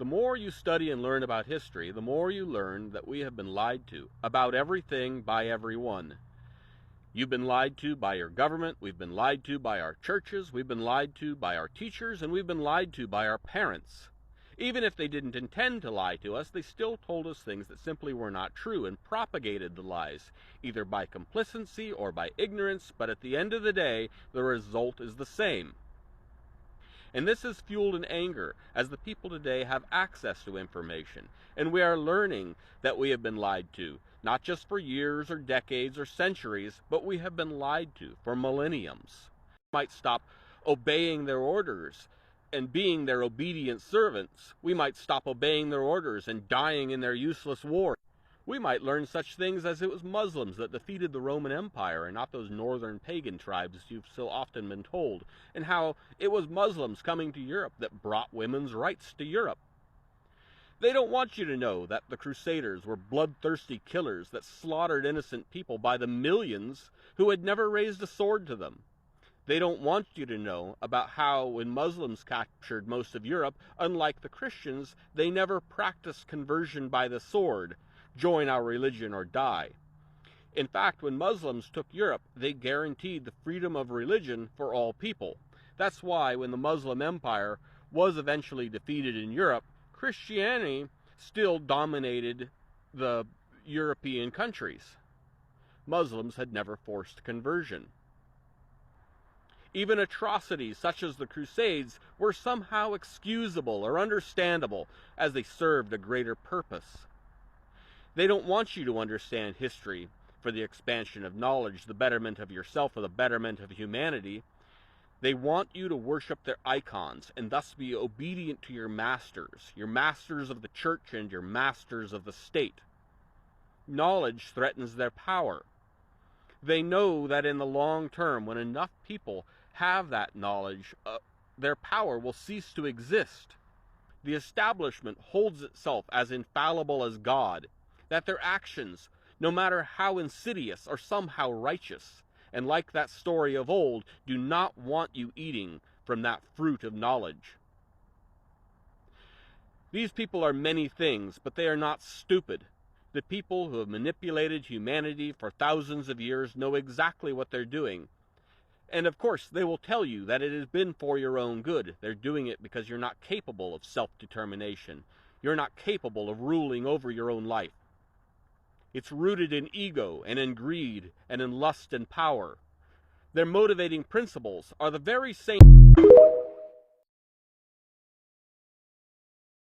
The more you study and learn about history, the more you learn that we have been lied to about everything by everyone. You've been lied to by your government, we've been lied to by our churches, we've been lied to by our teachers, and we've been lied to by our parents. Even if they didn't intend to lie to us, they still told us things that simply were not true and propagated the lies, either by complacency or by ignorance, but at the end of the day, the result is the same. And this is fueled in anger, as the people today have access to information, and we are learning that we have been lied to, not just for years or decades or centuries, but we have been lied to for millenniums. We might stop obeying their orders and being their obedient servants. We might stop obeying their orders and dying in their useless wars. We might learn such things as it was Muslims that defeated the Roman Empire and not those northern pagan tribes you've so often been told, and how it was Muslims coming to Europe that brought women's rights to Europe. They don't want you to know that the Crusaders were bloodthirsty killers that slaughtered innocent people by the millions who had never raised a sword to them. They don't want you to know about how when Muslims captured most of Europe, unlike the Christians, they never practiced conversion by the sword, join our religion or die. In fact, when Muslims took Europe, they guaranteed the freedom of religion for all people. That's why when the Muslim Empire was eventually defeated in Europe, Christianity still dominated the European countries. Muslims had never forced conversion. Even atrocities such as the Crusades were somehow excusable or understandable as they served a greater purpose. They don't want you to understand history for the expansion of knowledge, the betterment of yourself, or the betterment of humanity. They want you to worship their icons and thus be obedient to your masters of the church and your masters of the state. Knowledge threatens their power. They know that in the long term, when enough people have that knowledge, their power will cease to exist. The establishment holds itself as infallible as God, that their actions, no matter how insidious, are somehow righteous, and like that story of old, do not want you eating from that fruit of knowledge. These people are many things, but they are not stupid. The people who have manipulated humanity for thousands of years know exactly what they're doing. And of course, they will tell you that it has been for your own good. They're doing it because you're not capable of self-determination. You're not capable of ruling over your own life. It's rooted in ego and in greed and in lust and power. Their motivating principles are the very same